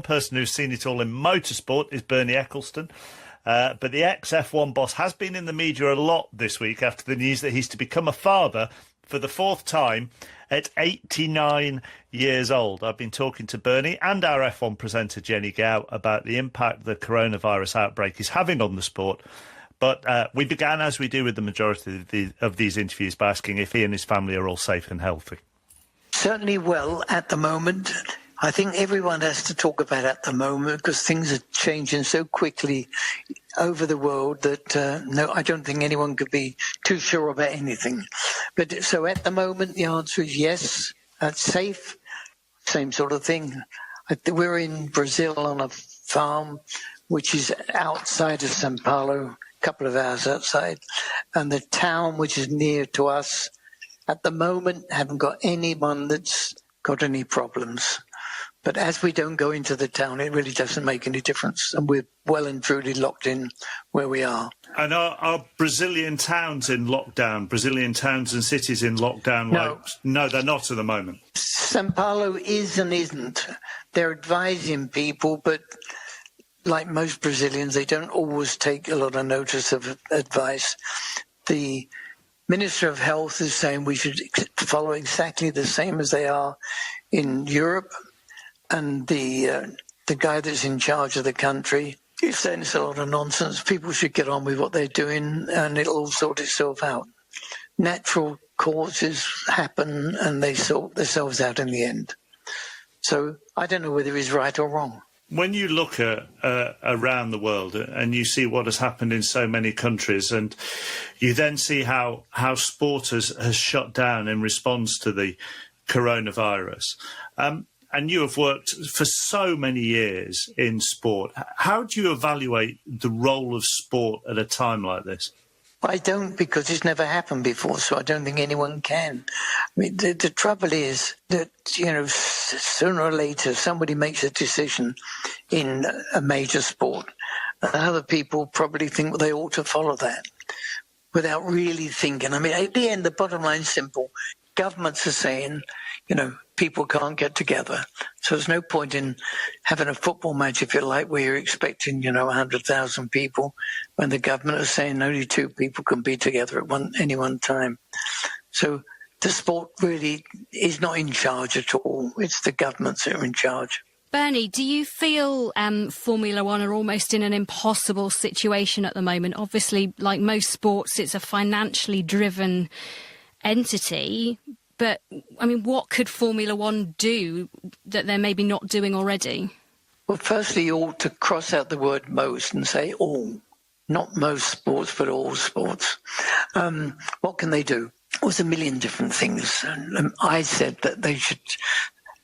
person who's seen it all in motorsport is Bernie Ecclestone. But the ex-F1 boss has been in the media a lot this week after the news that he's to become a father for the fourth time at 89 years old. I've been talking to Bernie and our F1 presenter Jenny Gow about the impact the coronavirus outbreak is having on the sport. But we began, as we do with the majority of these interviews, by asking if he and his family are all safe and healthy. Certainly well at the moment. I think everyone has to talk about at the moment because things are changing so quickly over the world that, no, I don't think anyone could be too sure about anything. But so at the moment, the answer is yes, it's safe, same sort of thing. We're in Brazil on a farm which is outside of Sao Paulo, a couple of hours outside, and the town which is near to us at the moment haven't got anyone that's got any problems. But as we don't go into the town, it really doesn't make any difference. And we're well and truly locked in where we are. And are Brazilian towns in lockdown, Brazilian towns and cities in lockdown? No. No, they're not at the moment. Sao Paulo is and isn't. They're advising people, but like most Brazilians, they don't always take a lot of notice of advice. The Minister of Health is saying we should follow exactly the same as they are in Europe. And the guy that's in charge of the country is saying it's a lot of nonsense. People should get on with what they're doing and it'll all sort itself out. Natural causes happen and they sort themselves out in the end. So I don't know whether he's right or wrong. When you look at around the world and you see what has happened in so many countries, and you then see how sport has shut down in response to the coronavirus, and you have worked for so many years in sport, how do you evaluate the role of sport at a time like this? I don't, because it's never happened before, so I don't think anyone can. I mean, the trouble is that, sooner or later somebody makes a decision in a major sport, and other people probably think they ought to follow that without really thinking. I mean, at the end, the bottom line is simple. Governments are saying, people can't get together. So there's no point in having a football match, if you like, where you're expecting, 100,000 people, when the government is saying only 2 people can be together at any one time. So the sport really is not in charge at all. It's the governments that are in charge. Bernie, do you feel Formula One are almost in an impossible situation at the moment? Obviously, like most sports, it's a financially driven entity. But, I mean, what could Formula One do that they're maybe not doing already? Well, firstly, you ought to cross out the word most and say all. Not most sports, but all sports. What can they do? Well, there's a million different things. And I said that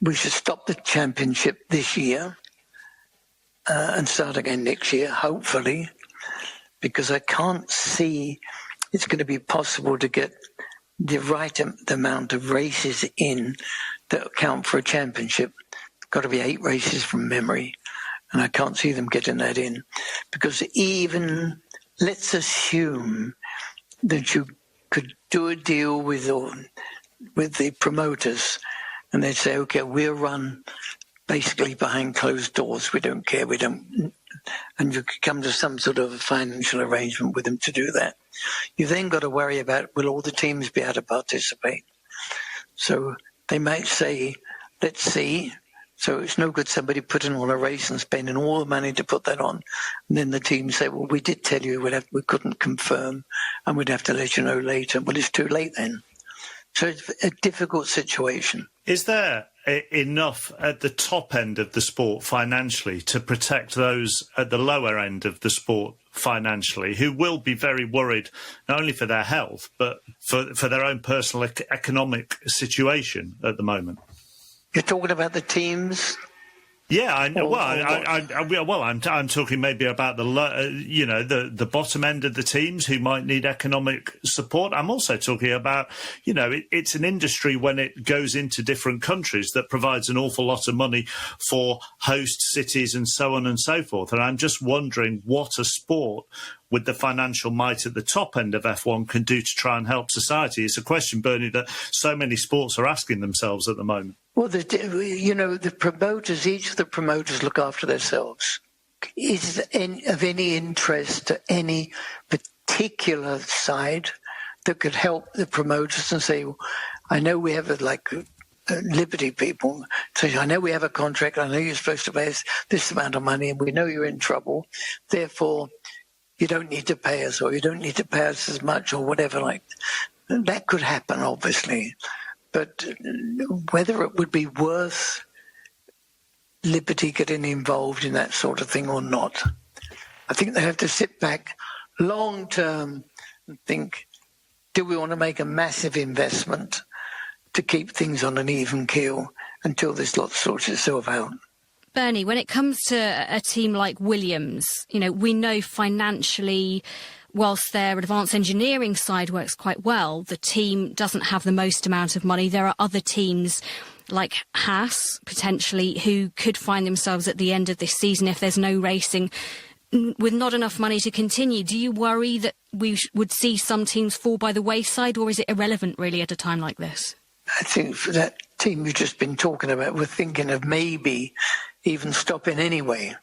we should stop the championship this year and start again next year, hopefully, because I can't see it's going to be possible to get the right amount of races in that count for a championship. It's got to be 8 races from memory, and I can't see them getting that in. Because even, let's assume that you could do a deal with the promoters, and they'd say, okay, we'll run basically behind closed doors. We don't care. And you could come to some sort of a financial arrangement with them to do that. You've then got to worry about, will all the teams be able to participate? So they might say, let's see. So it's no good somebody putting on a race and spending all the money to put that on. And then the teams say, well, we did tell you we couldn't confirm and we'd have to let you know later. Well, it's too late then. So it's a difficult situation. Is there enough at the top end of the sport financially to protect those at the lower end of the sport financially, who will be very worried not only for their health but for their own personal economic situation at the moment? You're talking about the teams? Yeah, I'm talking maybe about the bottom end of the teams who might need economic support. I'm also talking about, it's an industry when it goes into different countries that provides an awful lot of money for host cities and so on and so forth. And I'm just wondering what a sport with the financial might at the top end of F1 can do to try and help society. It's a question, Bernie, that so many sports are asking themselves at the moment. Well, the promoters, each of the promoters look after themselves. Is it of any interest to any particular side that could help the promoters and say, well, I know we have Liberty people say, I know we have a contract, I know you're supposed to pay us this amount of money and we know you're in trouble, therefore you don't need to pay us or you don't need to pay us as much or whatever. Like that could happen, obviously. But whether it would be worth Liberty getting involved in that sort of thing or not, I think they have to sit back long term and think, do we want to make a massive investment to keep things on an even keel until this lot sorts itself out? Bernie, when it comes to a team like Williams, we know financially, whilst their advanced engineering side works quite well, the team doesn't have the most amount of money. There are other teams like Haas, potentially, who could find themselves at the end of this season, if there's no racing, with not enough money to continue. Do you worry that we would see some teams fall by the wayside, or is it irrelevant really at a time like this? I think for that team you've just been talking about, we're thinking of maybe even stopping anyway.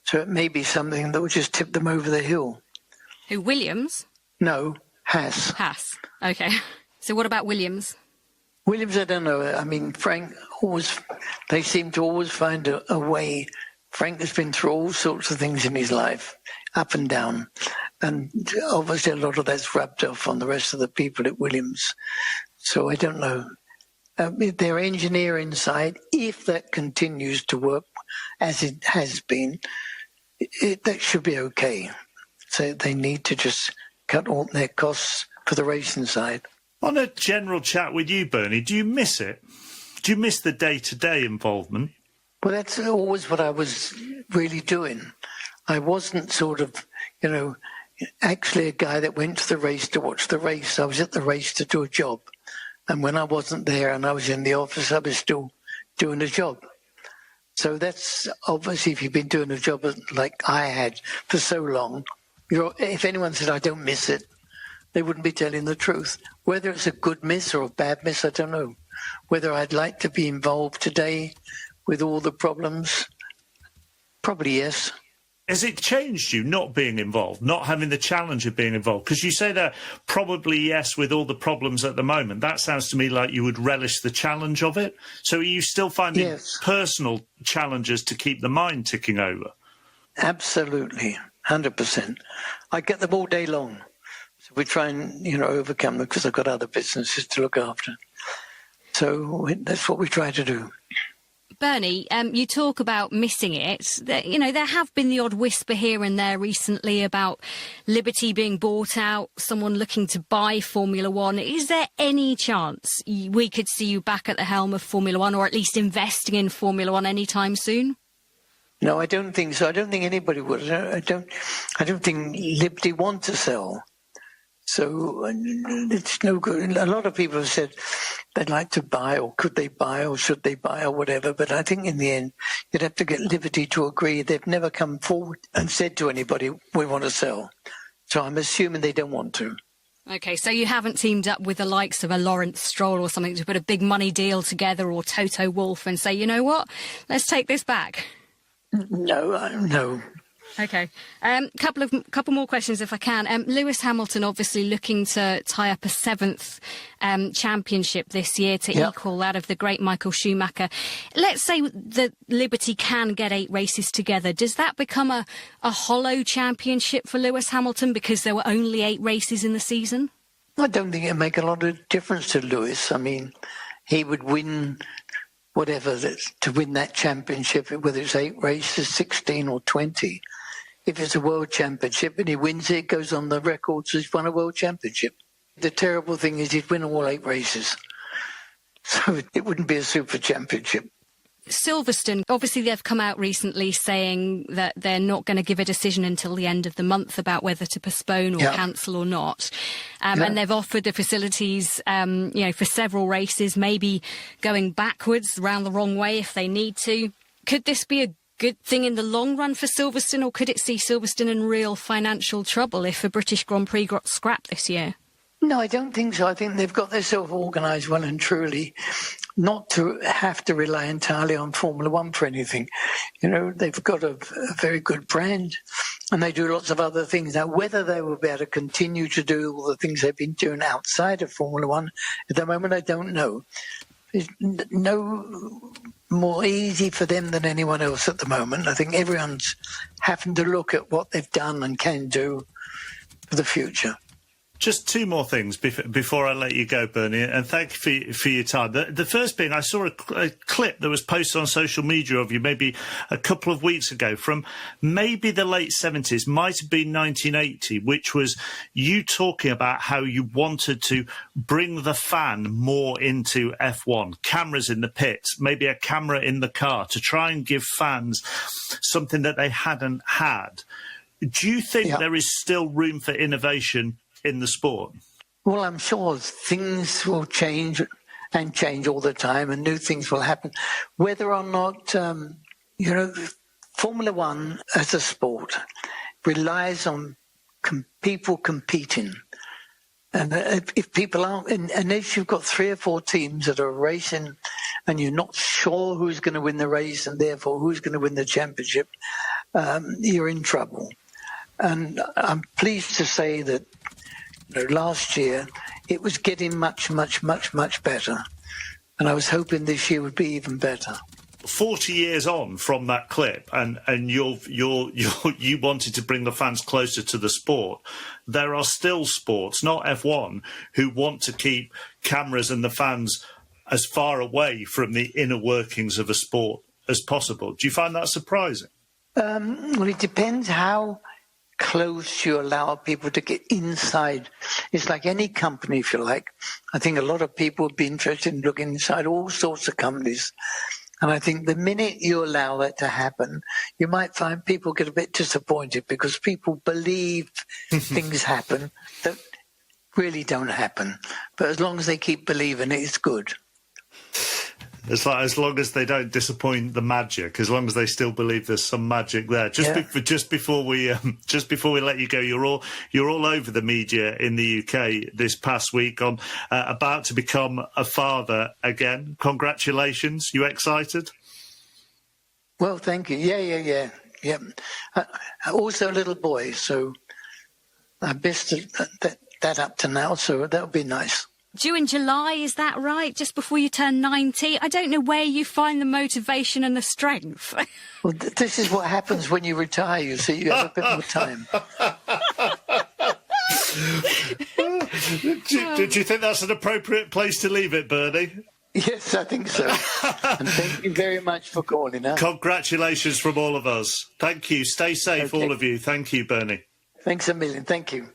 So it may be something that would just tip them over the hill. Who, Williams? No, Haas. Haas, OK. So what about Williams? Williams, I don't know. I mean, Frank they seem to always find a way. Frank has been through all sorts of things in his life, up and down. And obviously a lot of that's rubbed off on the rest of the people at Williams. So I don't know. Their engineering side, if that continues to work as it has been, that should be okay. So they need to just cut all their costs for the racing side. On a general chat with you, Bernie, do you miss it? Do you miss the day-to-day involvement? Well, that's always what I was really doing. I wasn't sort of, actually a guy that went to the race to watch the race. I was at the race to do a job. And when I wasn't there and I was in the office, I was still doing a job. So that's obviously, if you've been doing a job like I had for so long, if anyone said, I don't miss it, they wouldn't be telling the truth. Whether it's a good miss or a bad miss, I don't know. Whether I'd like to be involved today with all the problems, probably yes. Has it changed you not being involved, not having the challenge of being involved? Because you say that probably yes with all the problems at the moment. That sounds to me like you would relish the challenge of it. So are you still finding personal challenges to keep the mind ticking over? Absolutely, 100%. I get them all day long. So we try and, overcome them because I've got other businesses to look after. So that's what we try to do. Bernie, you talk about missing it. There have been the odd whisper here and there recently about Liberty being bought out, someone looking to buy Formula One. Is there any chance we could see you back at the helm of Formula One, or at least investing in Formula One anytime soon? No, I don't think so. I don't think anybody would. I don't think Liberty want to sell. So it's no good. A lot of people have said they'd like to buy, or could they buy, or should they buy, or whatever. But I think in the end, you'd have to get Liberty to agree. They've never come forward and said to anybody, we want to sell. So I'm assuming they don't want to. OK, so you haven't teamed up with the likes of a Lawrence Stroll or something to put a big money deal together, or Toto Wolff, and say, you know what, let's take this back? No. OK. Couple more questions, if I can. Lewis Hamilton obviously looking to tie up a 7th championship this year to equal that of the great Michael Schumacher. Let's say that Liberty can get 8 races together. Does that become a hollow championship for Lewis Hamilton because there were only 8 races in the season? I don't think it'd make a lot of difference to Lewis. I mean, he would win whatever to win that championship, whether it's 8 races, 16 or 20. If it's a world championship and he wins it, it goes on the records as he's won a world championship. The terrible thing is he'd win all 8 races. So it wouldn't be a super championship. Silverstone, obviously they've come out recently saying that they're not going to give a decision until the end of the month about whether to postpone or cancel or not. And they've offered the facilities, for several races, maybe going backwards around the wrong way if they need to. Could this be a good thing in the long run for Silverstone, or could it see Silverstone in real financial trouble if a British Grand Prix got scrapped this year? No, I don't think so. I think they've got themselves organised well and truly, not to have to rely entirely on Formula One for anything. You know, they've got a very good brand and they do lots of other things. Now, whether they will be able to continue to do all the things they've been doing outside of Formula One, at the moment, I don't know. It's no more easy for them than anyone else at the moment. I think everyone's having to look at what they've done and can do for the future. Just two more things before I let you go, Bernie, and thank you for your time. The first being, I saw a clip that was posted on social media of you maybe a couple of weeks ago from maybe the late 70s, might have been 1980, which was you talking about how you wanted to bring the fan more into F1, cameras in the pits, maybe a camera in the car to try and give fans something that they hadn't had. Do you think there is still room for innovation in the sport? Well, I'm sure things will change and change all the time and new things will happen. Whether or not, Formula One as a sport relies on people competing. And if people aren't, and if you've got 3 or 4 teams that are racing and you're not sure who's going to win the race and therefore who's going to win the championship, you're in trouble. And I'm pleased to say that last year, it was getting much, much, much, much better. And I was hoping this year would be even better. 40 years on from that clip, and you wanted to bring the fans closer to the sport. There are still sports, not F1, who want to keep cameras and the fans as far away from the inner workings of a sport as possible. Do you find that surprising? Well, it depends how close you allow people to get inside. It's like any company, if you like. I think a lot of people would be interested in looking inside all sorts of companies. And I think the minute you allow that to happen, you might find people get a bit disappointed because people believe things happen that really don't happen. But as long as they keep believing it, it's good. As long as they don't disappoint the magic, as long as they still believe there's some magic there. Just before we let you go, you're all over the media in the UK this past week on about to become a father again. Congratulations! You excited? Well, thank you. Yeah. Also a little boy, so I missed that up to now. So that would be nice. Due in July, is that right? Just before you turn 90? I don't know where you find the motivation and the strength. Well, this is what happens when you retire, you see. You have a bit more time. Do you think that's an appropriate place to leave it, Bernie? Yes, I think so. And thank you very much for calling. Huh? Congratulations from all of us. Thank you. Stay safe, all of you. Thank you, Bernie. Thanks a million. Thank you.